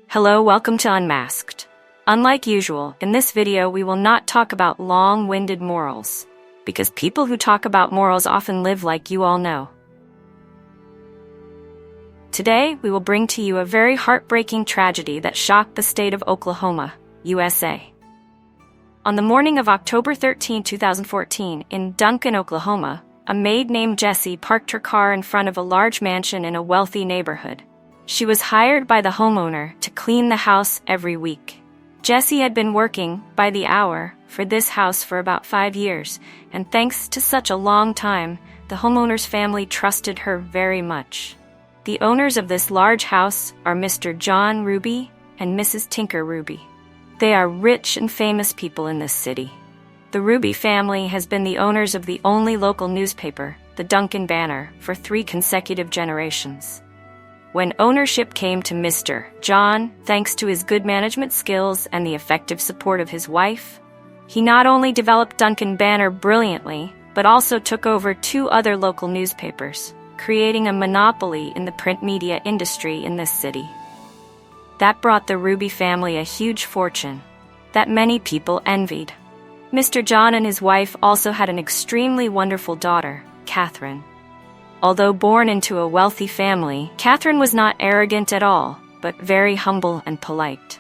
Hello, welcome to Unmasked. Unlike usual, in this video we will not talk about long-winded morals, because people who talk about morals often live like you all know. Today, we will bring to you a very heartbreaking tragedy that shocked the state of Oklahoma, USA. On the morning of October 13, 2014, in Duncan, Oklahoma, a maid named Jessie parked her car in front of a large mansion in a wealthy neighborhood. She was hired by the homeowner to clean the house every week. Jessie had been working by the hour for this house for about 5 years, and thanks to such a long time, the homeowner's family trusted her very much. The owners of this large house are Mr. John Hruby and Mrs. Tinker Hruby. They are rich and famous people in this city. The Hruby family has been the owners of the only local newspaper, the Duncan Banner, for 3 consecutive generations. When ownership came to Mr. John, thanks to his good management skills and the effective support of his wife, he not only developed Duncan Banner brilliantly, but also took over 2 other local newspapers, creating a monopoly in the print media industry in this city. That brought the Hruby family a huge fortune that many people envied. Mr. John and his wife also had an extremely wonderful daughter, Katherine. Although born into a wealthy family, Katherine was not arrogant at all, but very humble and polite.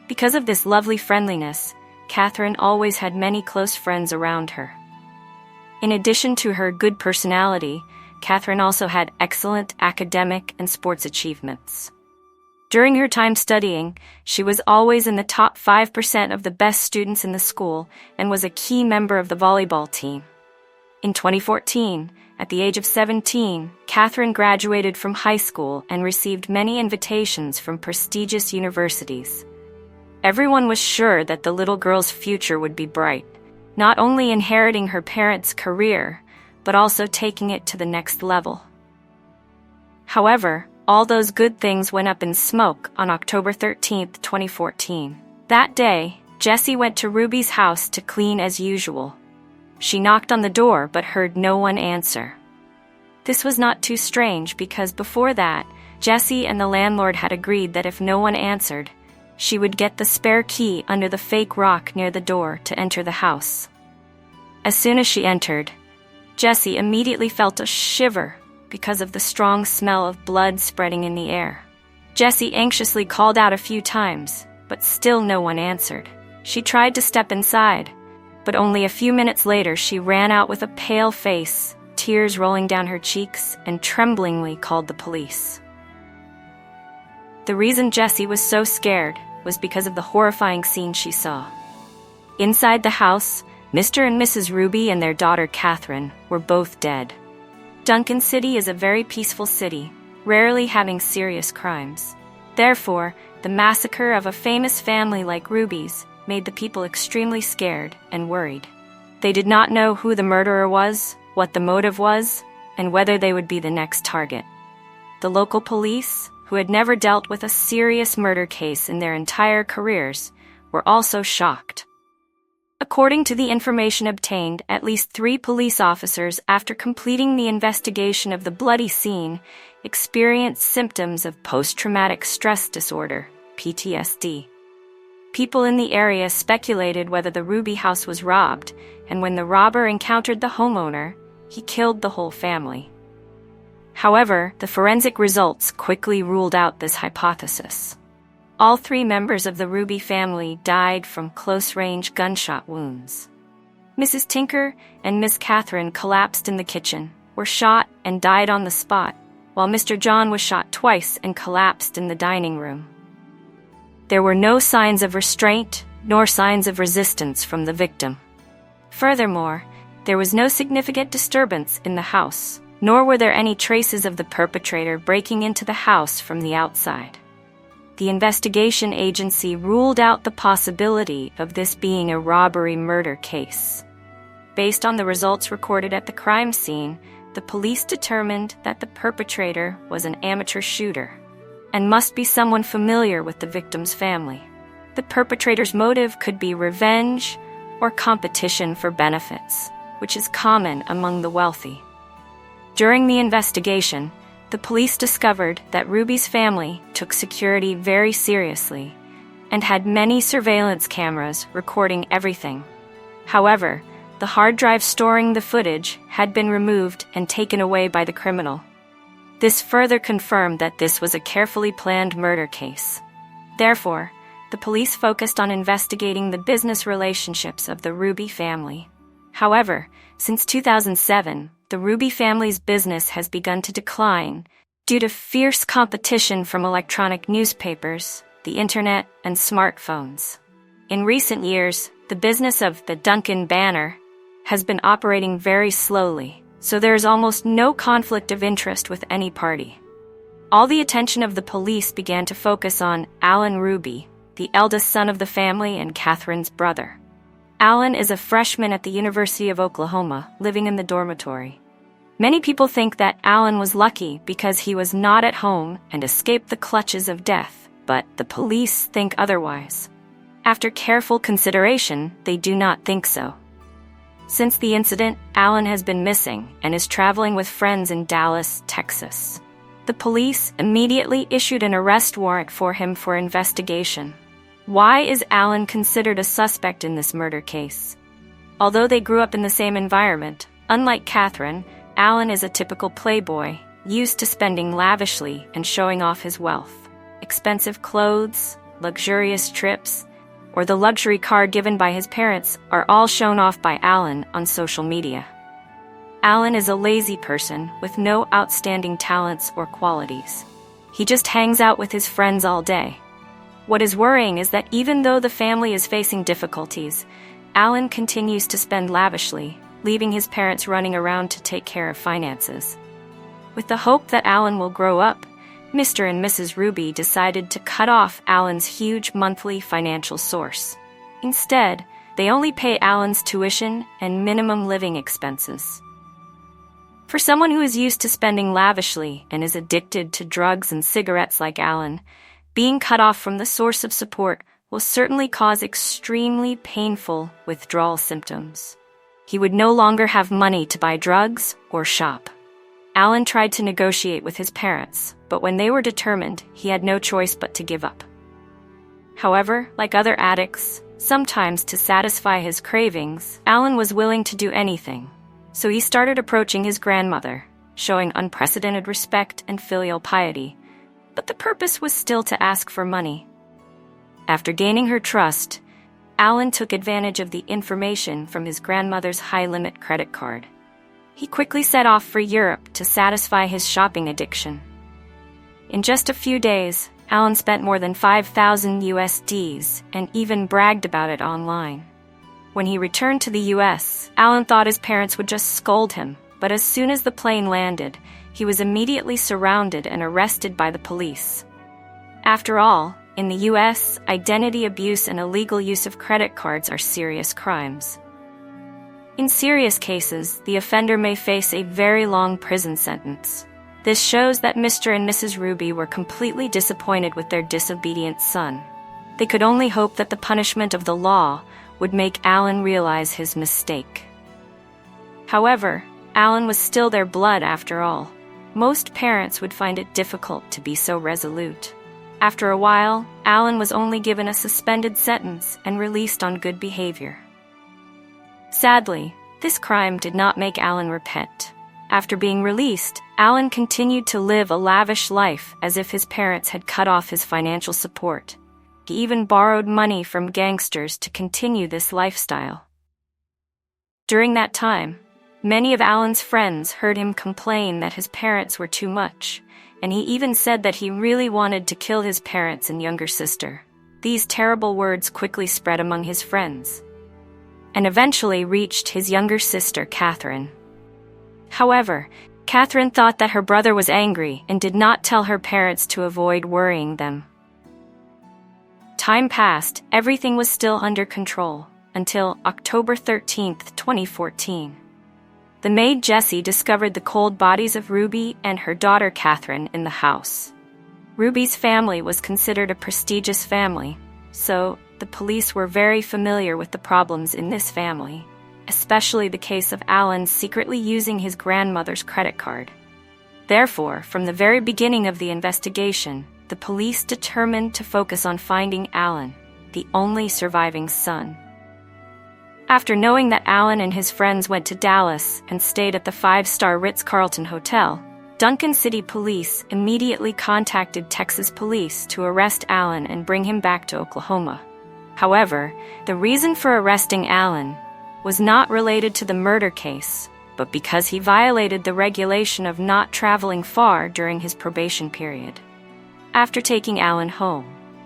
Because of this lovely friendliness, Katherine always had many close friends around her. In addition to her good personality, Katherine also had excellent academic and sports achievements. During her time studying, she was always in the top 5% of the best students in the school and was a key member of the volleyball team. In 2014, at the age of 17, Katherine graduated from high school and received many invitations from prestigious universities. Everyone was sure that the little girl's future would be bright, not only inheriting her parents' career, but also taking it to the next level. However, all those good things went up in smoke on October 13, 2014. That day, Jessie went to Hruby's house to clean as usual. She knocked on the door but heard no one answer. This was not too strange because before that, Jessie and the landlord had agreed that if no one answered, she would get the spare key under the fake rock near the door to enter the house. As soon as she entered, Jessie immediately felt a shiver because of the strong smell of blood spreading in the air. Jessie anxiously called out a few times, but still no one answered. She tried to step inside, but only a few minutes later she ran out with a pale face, tears rolling down her cheeks, and tremblingly called the police. The reason Jessie was so scared was because of the horrifying scene she saw. Inside the house, Mr. and Mrs. Hruby and their daughter Katherine were both dead. Duncan City is a very peaceful city, rarely having serious crimes. Therefore, the massacre of a famous family like Hruby's made the people extremely scared and worried. They did not know who the murderer was, what the motive was, and whether they would be the next target. The local police, who had never dealt with a serious murder case in their entire careers, were also shocked. According to the information obtained, at least 3 police officers, after completing the investigation of the bloody scene, experienced symptoms of post-traumatic stress disorder, PTSD. People in the area speculated whether the Hruby house was robbed, and when the robber encountered the homeowner, he killed the whole family. However, the forensic results quickly ruled out this hypothesis. All 3 members of the Hruby family died from close-range gunshot wounds. Mrs. Tinker and Miss Katherine collapsed in the kitchen, were shot and died on the spot, while Mr. John was shot twice and collapsed in the dining room. There were no signs of restraint nor signs of resistance from the victim. Furthermore, there was no significant disturbance in the house, nor were there any traces of the perpetrator breaking into the house from the outside. The investigation agency ruled out the possibility of this being a robbery-murder case. Based on the results recorded at the crime scene, the police determined that the perpetrator was an amateur shooter and must be someone familiar with the victim's family. The perpetrator's motive could be revenge or competition for benefits, which is common among the wealthy. During the investigation, The police discovered that Hruby's family took security very seriously and had many surveillance cameras recording everything. However, the hard drive storing the footage had been removed and taken away by the criminal. This further confirmed that this was a carefully planned murder case. Therefore, the police focused on investigating the business relationships of the Hruby family. However, since 2007, the Hruby family's business has begun to decline due to fierce competition from electronic newspapers, the internet, and smartphones. In recent years, the business of the Duncan banner has been operating very slowly, so there is almost no conflict of interest with any party. All the attention of the police began to focus on Alan Hruby, the eldest son of the family and Katherine's brother. Alan is a freshman at the University of Oklahoma, living in the dormitory. Many people think that Alan was lucky because he was not at home and escaped the clutches of death, but the police think otherwise. After careful consideration, they do not think so. Since the incident, Alan has been missing and is traveling with friends in Dallas, Texas. The police immediately issued an arrest warrant for him for investigation. Why is Alan considered a suspect in this murder case? Although they grew up in the same environment, unlike Katherine, Alan is a typical playboy, used to spending lavishly and showing off his wealth. Expensive clothes, luxurious trips, or the luxury car given by his parents are all shown off by Alan on social media. Alan is a lazy person with no outstanding talents or qualities. He just hangs out with his friends all day. What is worrying is that even though the family is facing difficulties, Alan continues to spend lavishly, leaving his parents running around to take care of finances. With the hope that Alan will grow up, Mr. and Mrs. Hruby decided to cut off Alan's huge monthly financial source. Instead, they only pay Alan's tuition and minimum living expenses. For someone who is used to spending lavishly and is addicted to drugs and cigarettes like Alan, being cut off from the source of support will certainly cause extremely painful withdrawal symptoms. He would no longer have money to buy drugs or shop. Alan tried to negotiate with his parents, but when they were determined, he had no choice but to give up. However, like other addicts, sometimes to satisfy his cravings, Alan was willing to do anything. So he started approaching his grandmother, showing unprecedented respect and filial piety, but the purpose was still to ask for money. After gaining her trust, Alan took advantage of the information from his grandmother's high-limit credit card. He quickly set off for Europe to satisfy his shopping addiction. In just a few days, Alan spent more than 5,000 USDs and even bragged about it online. When he returned to the US, Alan thought his parents would just scold him, but as soon as the plane landed, he was immediately surrounded and arrested by the police. After all, in the US, identity abuse and illegal use of credit cards are serious crimes. In serious cases, the offender may face a very long prison sentence. This shows that Mr. and Mrs. Hruby were completely disappointed with their disobedient son. They could only hope that the punishment of the law would make Alan realize his mistake. However, Alan was still their blood after all. Most parents would find it difficult to be so resolute. After a while, Alan was only given a suspended sentence and released on good behavior. Sadly, this crime did not make Alan repent. After being released, Alan continued to live a lavish life as if his parents had cut off his financial support. He even borrowed money from gangsters to continue this lifestyle. During that time, many of Alan's friends heard him complain that his parents were too much, and he even said that he really wanted to kill his parents and younger sister. These terrible words quickly spread among his friends, and eventually reached his younger sister, Katherine. However, Katherine thought that her brother was angry and did not tell her parents to avoid worrying them. Time passed, everything was still under control, until October 13th, 2014. The maid Jessie discovered the cold bodies of Hruby and her daughter Katherine in the house. Hruby's family was considered a prestigious family, so the police were very familiar with the problems in this family, especially the case of Alan secretly using his grandmother's credit card. Therefore, from the very beginning of the investigation, the police determined to focus on finding Alan, the only surviving son. After knowing that Alan and his friends went to Dallas and stayed at the 5-star Ritz-Carlton Hotel, Duncan City Police immediately contacted Texas police to arrest Alan and bring him back to Oklahoma. However, the reason for arresting Alan was not related to the murder case, but because he violated the regulation of not traveling far during his probation period. After taking Alan home,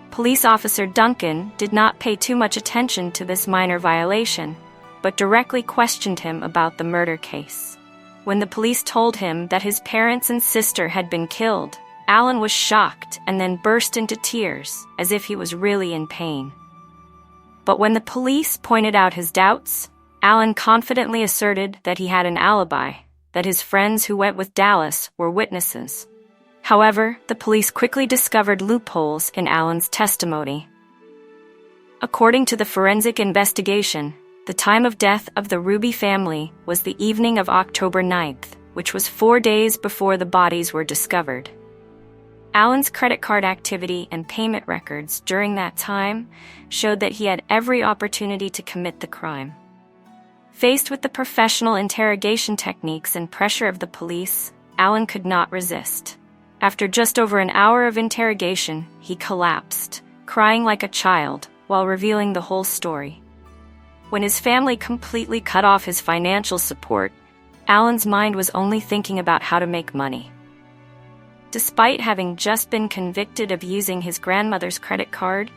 police officer Duncan did not pay too much attention to this minor violation, but directly questioned him about the murder case. When the police told him that his parents and sister had been killed, Alan was shocked and then burst into tears, as if he was really in pain. But when the police pointed out his doubts, Alan confidently asserted that he had an alibi, that his friends who went with Dallas were witnesses. However, the police quickly discovered loopholes in Alan's testimony. According to the forensic investigation, the time of death of the Hruby family was the evening of October 9th, which was 4 days before the bodies were discovered. Alan's credit card activity and payment records during that time showed that he had every opportunity to commit the crime. Faced with the professional interrogation techniques and pressure of the police, Alan could not resist. After just over an hour of interrogation, he collapsed, crying like a child while revealing the whole story. When his family completely cut off his financial support, Alan's mind was only thinking about how to make money. Despite having just been convicted of using his grandmother's credit card,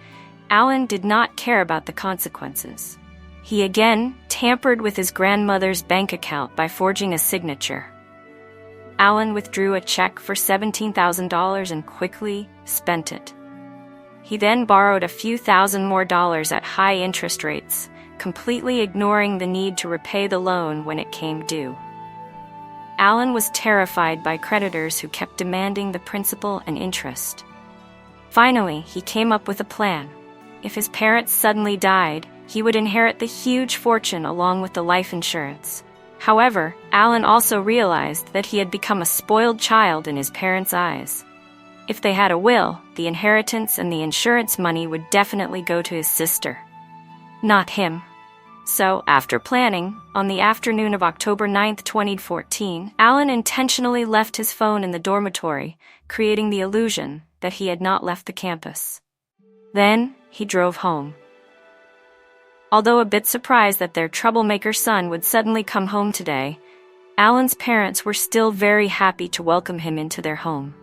Alan did not care about the consequences. He again tampered with his grandmother's bank account by forging a signature. Alan withdrew a check for $17,000 and quickly spent it. He then borrowed a few thousand more dollars at high interest rates, completely ignoring the need to repay the loan when it came due. Alan was terrified by creditors who kept demanding the principal and interest. Finally, he came up with a plan. If his parents suddenly died, he would inherit the huge fortune along with the life insurance. However, Alan also realized that he had become a spoiled child in his parents' eyes. If they had a will, the inheritance and the insurance money would definitely go to his sister, not him. So, after planning, on the afternoon of October 9, 2014, Alan intentionally left his phone in the dormitory, creating the illusion that he had not left the campus. Then, he drove home. Although a bit surprised that their troublemaker son would suddenly come home today, Alan's parents were still very happy to welcome him into their home.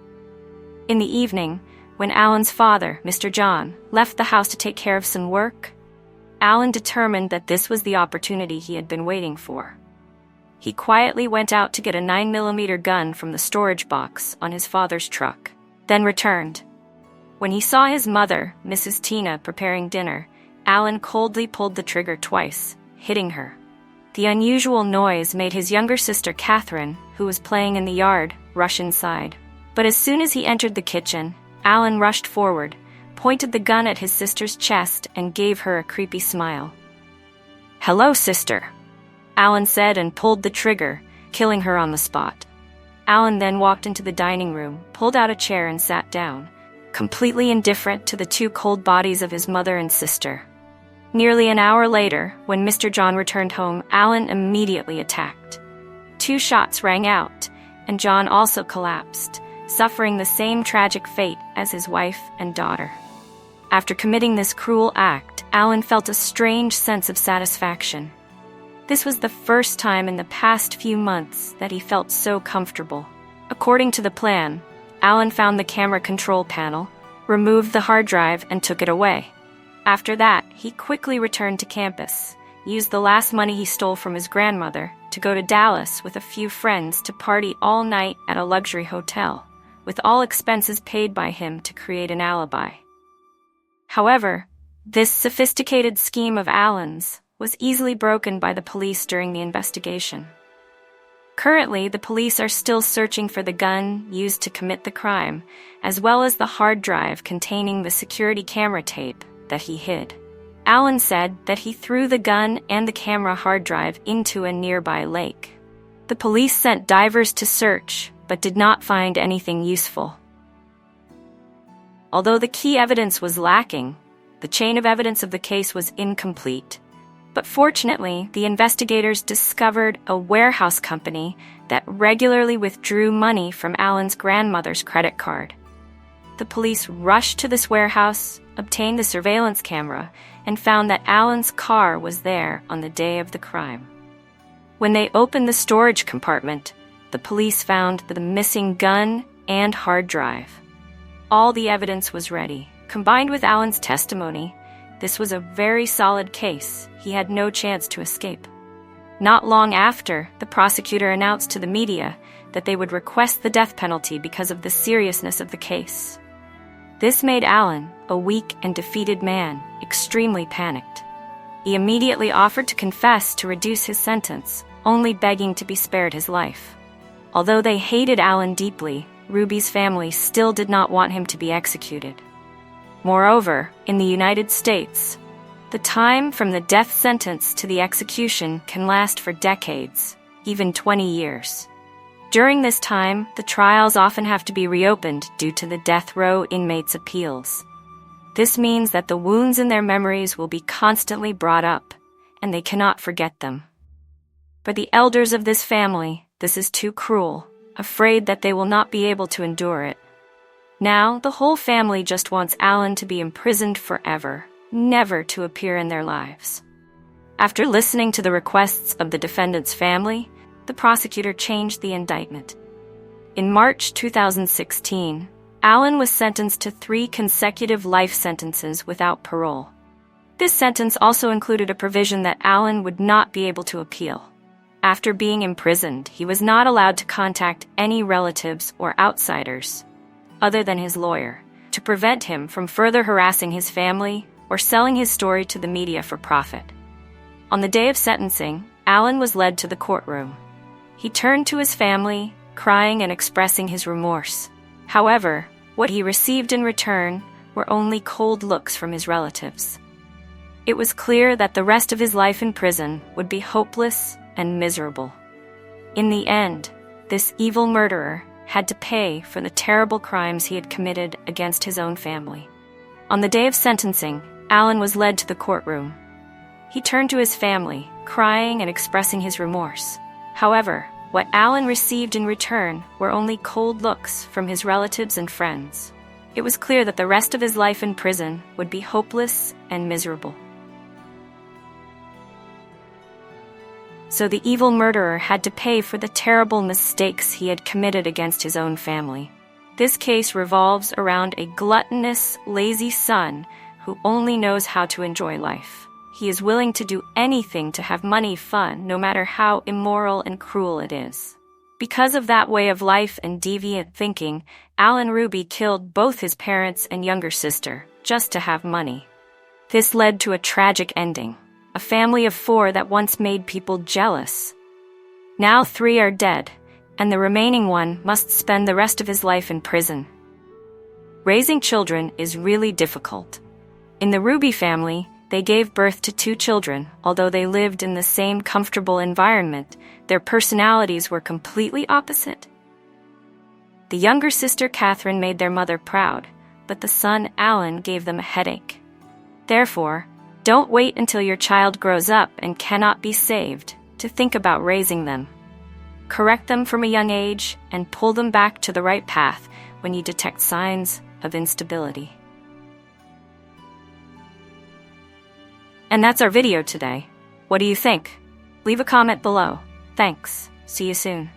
In the evening, when Alan's father, Mr. John, left the house to take care of some work, Alan determined that this was the opportunity he had been waiting for. He quietly went out to get a 9mm gun from the storage box on his father's truck, then returned. When he saw his mother, Mrs. Tina, preparing dinner, Alan coldly pulled the trigger twice, hitting her. The unusual noise made his younger sister Katherine, who was playing in the yard, rush inside. But as soon as he entered the kitchen, Alan rushed forward, pointed the gun at his sister's chest, and gave her a creepy smile. "Hello, sister," Alan said and pulled the trigger, killing her on the spot. Alan then walked into the dining room, pulled out a chair and sat down, completely indifferent to the two cold bodies of his mother and sister. Nearly an hour later, when Mr. John returned home, Alan immediately attacked. 2 shots rang out, and John also collapsed, suffering the same tragic fate as his wife and daughter. After committing this cruel act, Alan felt a strange sense of satisfaction. This was the first time in the past few months that he felt so comfortable. According to the plan, Alan found the camera control panel, removed the hard drive, and took it away. After that, he quickly returned to campus, used the last money he stole from his grandmother to go to Dallas with a few friends to party all night at a luxury hotel, with all expenses paid by him to create an alibi. However, this sophisticated scheme of Alan's was easily broken by the police during the investigation. Currently, the police are still searching for the gun used to commit the crime, as well as the hard drive containing the security camera tape that he hid. Alan said that he threw the gun and the camera hard drive into a nearby lake. The police sent divers to search, but did not find anything useful. Although the key evidence was lacking, the chain of evidence of the case was incomplete. But fortunately, the investigators discovered a warehouse company that regularly withdrew money from Alan's grandmother's credit card. The police rushed to this warehouse, obtained the surveillance camera, and found that Alan's car was there on the day of the crime. When they opened the storage compartment, the police found the missing gun and hard drive. All the evidence was ready. Combined with Alan's testimony, this was a very solid case. He had no chance to escape. Not long after, the prosecutor announced to the media that they would request the death penalty because of the seriousness of the case. This made Alan, a weak and defeated man, extremely panicked. He immediately offered to confess to reduce his sentence, only begging to be spared his life. Although they hated Alan deeply, Hruby's family still did not want him to be executed. Moreover, in the United States, the time from the death sentence to the execution can last for decades, even 20 years. During this time, the trials often have to be reopened due to the death row inmates' appeals. This means that the wounds in their memories will be constantly brought up, and they cannot forget them. For the elders of this family, this is too cruel, afraid that they will not be able to endure it. Now, the whole family just wants Alan to be imprisoned forever, never to appear in their lives. After listening to the requests of the defendant's family, the prosecutor changed the indictment. In March 2016, Alan was sentenced to 3 consecutive life sentences without parole. This sentence also included a provision that Alan would not be able to appeal. After being imprisoned, he was not allowed to contact any relatives or outsiders, other than his lawyer, to prevent him from further harassing his family or selling his story to the media for profit. On the day of sentencing, Alan was led to the courtroom. He turned to his family, crying and expressing his remorse. However, what he received in return were only cold looks from his relatives. It was clear that the rest of his life in prison would be hopeless and miserable. In the end, this evil murderer had to pay for the terrible crimes he had committed against his own family. On the day of sentencing, Alan was led to the courtroom. He turned to his family, crying and expressing his remorse. However, what Alan received in return were only cold looks from his relatives and friends. It was clear that the rest of his life in prison would be hopeless and miserable. So the evil murderer had to pay for the terrible mistakes he had committed against his own family. This case revolves around a gluttonous, lazy son who only knows how to enjoy life. He is willing to do anything to have money fun, no matter how immoral and cruel it is. Because of that way of life and deviant thinking, Alan Hruby killed both his parents and younger sister, just to have money. This led to a tragic ending. A family of 4 that once made people jealous. Now 3 are dead, and the remaining one must spend the rest of his life in prison. Raising children is really difficult. In the Hruby family, they gave birth to 2 children. Although they lived in the same comfortable environment, their personalities were completely opposite. The younger sister Katherine made their mother proud, but the son Alan gave them a headache. Therefore, don't wait until your child grows up and cannot be saved to think about raising them. Correct them from a young age and pull them back to the right path when you detect signs of instability. And that's our video today. What do you think? Leave a comment below. Thanks. See you soon.